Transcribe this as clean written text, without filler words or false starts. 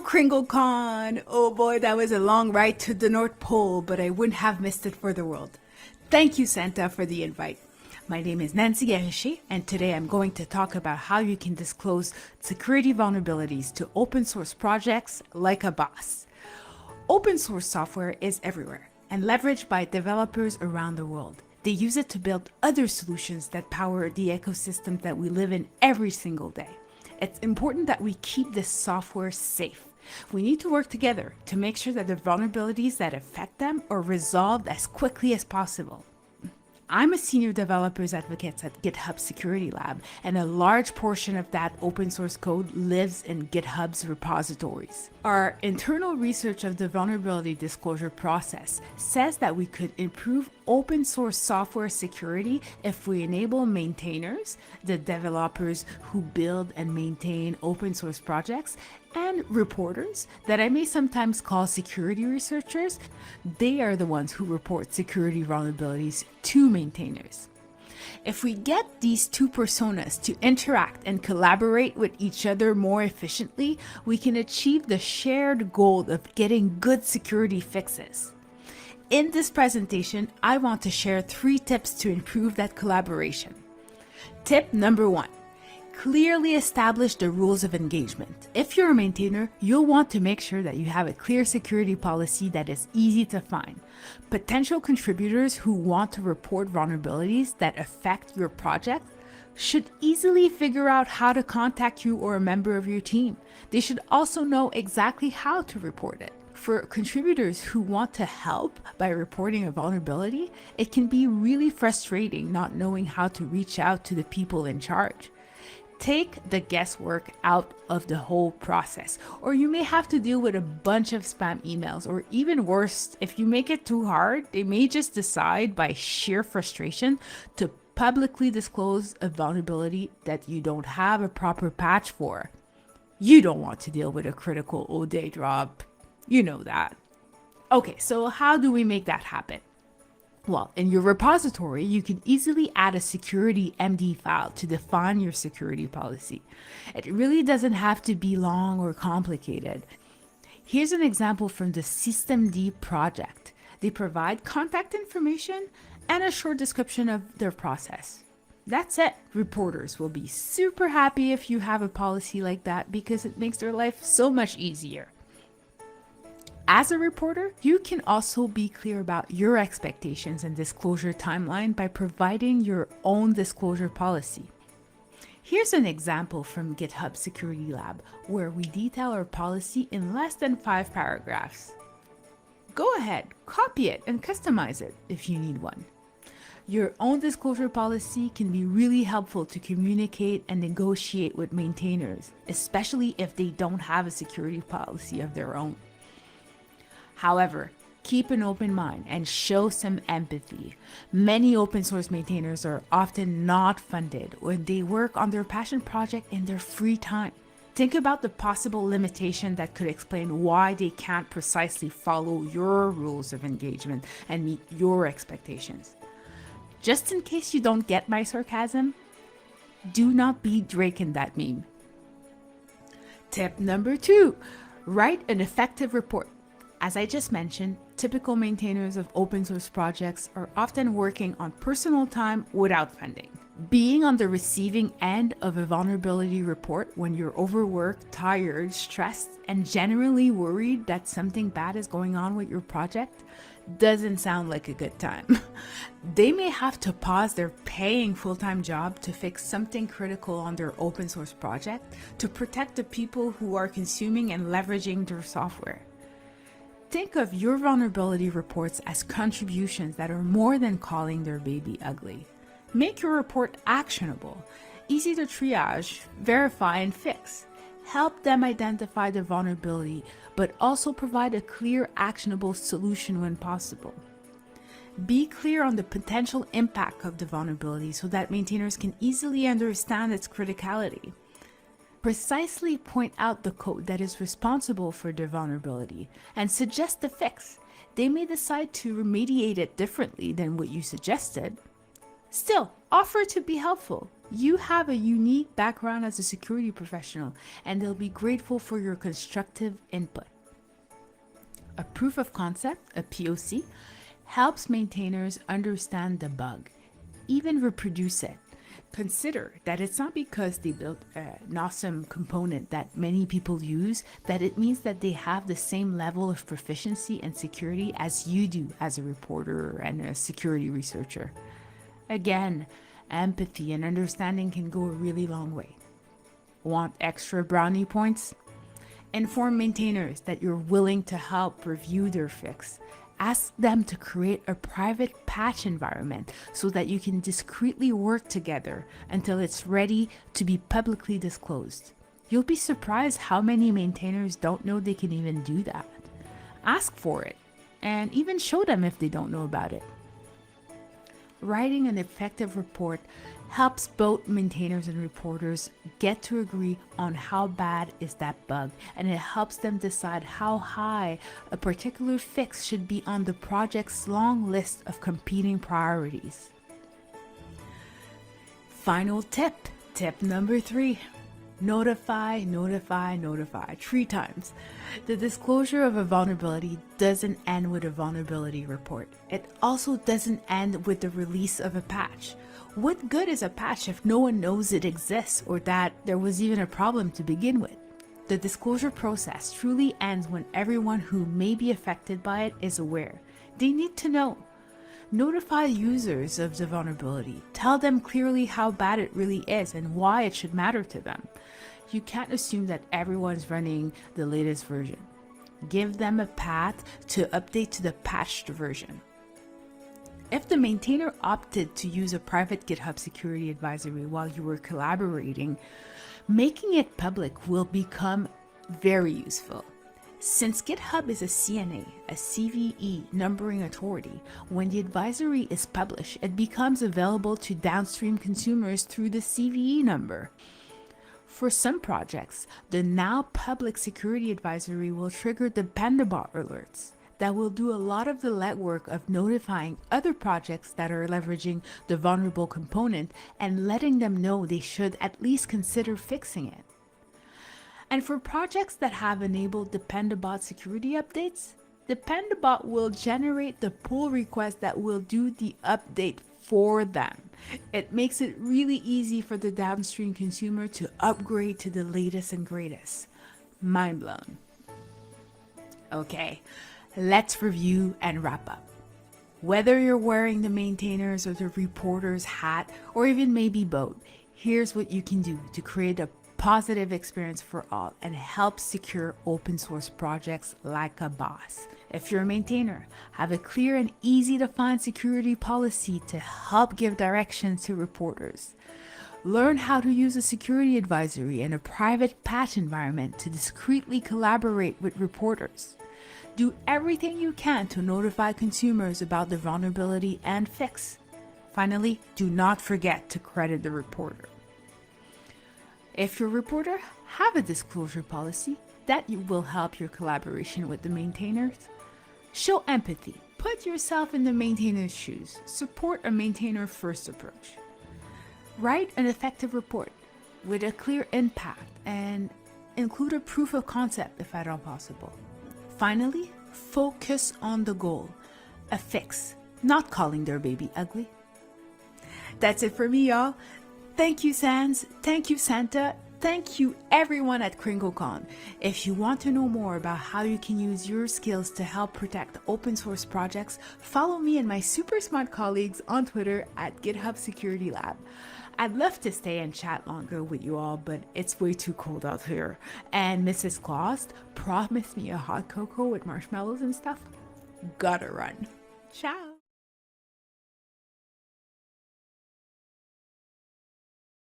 KringleCon! Oh boy, that was a long ride to the North Pole, but I wouldn't have missed it for the world. Thank you, Santa, for the invite. My name is Nancy Gariché, and today I'm going to talk about how you can disclose security vulnerabilities to open source projects like a boss. Open source software is everywhere and leveraged by developers around the world. They use it to build other solutions that power the ecosystem that we live in every single day. It's important that we keep this software safe. We need to work together to make sure that the vulnerabilities that affect them are resolved as quickly as possible. I'm a senior developers advocate at GitHub Security Lab, and a large portion of that open source code lives in GitHub's repositories. Our internal research of the vulnerability disclosure process says that we could improve open source software security if we enable maintainers, the developers who build and maintain open source projects, and reporters that I may sometimes call security researchers. They are the ones who report security vulnerabilities to maintainers. If we get these two personas to interact and collaborate with each other more efficiently, we can achieve the shared goal of getting good security fixes. In this presentation, I want to share 3 tips to improve that collaboration. Tip number 1. Clearly establish the rules of engagement. If you're a maintainer, you'll want to make sure that you have a clear security policy that is easy to find. Potential contributors who want to report vulnerabilities that affect your project should easily figure out how to contact you or a member of your team. They should also know exactly how to report it. For contributors who want to help by reporting a vulnerability, it can be really frustrating not knowing how to reach out to the people in charge. Take the guesswork out of the whole process, or you may have to deal with a bunch of spam emails, or even worse, if you make it too hard, they may just decide by sheer frustration to publicly disclose a vulnerability that you don't have a proper patch for. You don't want to deal with a critical O-Day drop. You know that. Okay, so how do we make that happen? Well, in your repository, you can easily add a security MD file to define your security policy. It really doesn't have to be long or complicated. Here's an example from the systemd project. They provide contact information and a short description of their process. That's it. Reporters will be super happy if you have a policy like that because it makes their life so much easier. As a reporter, you can also be clear about your expectations and disclosure timeline by providing your own disclosure policy. Here's an example from GitHub Security Lab where we detail our policy in less than 5 paragraphs. Go ahead, copy it and customize it if you need one. Your own disclosure policy can be really helpful to communicate and negotiate with maintainers, especially if they don't have a security policy of their own. However, keep an open mind and show some empathy. Many open source maintainers are often not funded when they work on their passion project in their free time. Think about the possible limitation that could explain why they can't precisely follow your rules of engagement and meet your expectations. Just in case you don't get my sarcasm, do not be Drake in that meme. Tip number 2, write an effective report. As I just mentioned, typical maintainers of open source projects are often working on personal time without funding. Being on the receiving end of a vulnerability report when you're overworked, tired, stressed, and generally worried that something bad is going on with your project doesn't sound like a good time. They may have to pause their paying full-time job to fix something critical on their open source project to protect the people who are consuming and leveraging their software. Think of your vulnerability reports as contributions that are more than calling their baby ugly. Make your report actionable, easy to triage, verify, and fix. Help them identify the vulnerability, but also provide a clear, actionable solution when possible. Be clear on the potential impact of the vulnerability so that maintainers can easily understand its criticality. Precisely point out the code that is responsible for the vulnerability and suggest the fix. They may decide to remediate it differently than what you suggested. Still, offer to be helpful. You have a unique background as a security professional, and they'll be grateful for your constructive input. A proof of concept, a POC, helps maintainers understand the bug, even reproduce it. Consider that it's not because they built an awesome component that many people use that it means that they have the same level of proficiency and security as you do as a reporter and a security researcher. Again, empathy and understanding can go a really long way. Want extra brownie points? Inform maintainers that you're willing to help review their fix. Ask them to create a private patch environment so that you can discreetly work together until it's ready to be publicly disclosed. You'll be surprised how many maintainers don't know they can even do that. Ask for it, and even show them if they don't know about it. Writing an effective report helps both maintainers and reporters get to agree on how bad is that bug, and it helps them decide how high a particular fix should be on the project's long list of competing priorities. Final tip, tip number 3. Notify, notify, notify 3 times. The disclosure of a vulnerability doesn't end with a vulnerability report. It also doesn't end with the release of a patch. What good is a patch if no one knows it exists or that there was even a problem to begin with? The disclosure process truly ends when everyone who may be affected by it is aware. They need to know. Notify users of the vulnerability. Tell them clearly how bad it really is and why it should matter to them. You can't assume that everyone's running the latest version. Give them a path to update to the patched version. If the maintainer opted to use a private GitHub security advisory while you were collaborating, making it public will become very useful. Since GitHub is a CNA, a CVE numbering authority, when the advisory is published, it becomes available to downstream consumers through the CVE number. For some projects, the now public security advisory will trigger Dependabot alerts that will do a lot of the legwork of notifying other projects that are leveraging the vulnerable component and letting them know they should at least consider fixing it. And for projects that have enabled Dependabot security updates, Dependabot will generate the pull request that will do the update for them. It makes it really easy for the downstream consumer to upgrade to the latest and greatest. Mind blown. Okay, let's review and wrap up. Whether you're wearing the maintainer's or the reporter's hat, or even maybe both, here's what you can do to create a positive experience for all and help secure open source projects like a boss. If you're a maintainer, have a clear and easy to find security policy to help give directions to reporters. Learn how to use a security advisory in a private patch environment to discreetly collaborate with reporters. Do everything you can to notify consumers about the vulnerability and fix. Finally, do not forget to credit the reporter. If you're a reporter, have a disclosure policy that will help your collaboration with the maintainers. Show empathy. Put yourself in the maintainer's shoes. Support a maintainer-first approach. Write an effective report with a clear impact and include a proof of concept if at all possible. Finally, focus on the goal, a fix, not calling their baby ugly. That's it for me, y'all. Thank you, Sans. Thank you, Santa. Thank you, everyone at KringleCon. If you want to know more about how you can use your skills to help protect open source projects, follow me and my super smart colleagues on Twitter at GitHub Security Lab. I'd love to stay and chat longer with you all, but it's way too cold out here. And Mrs. Claus promised me a hot cocoa with marshmallows and stuff. Gotta run. Ciao.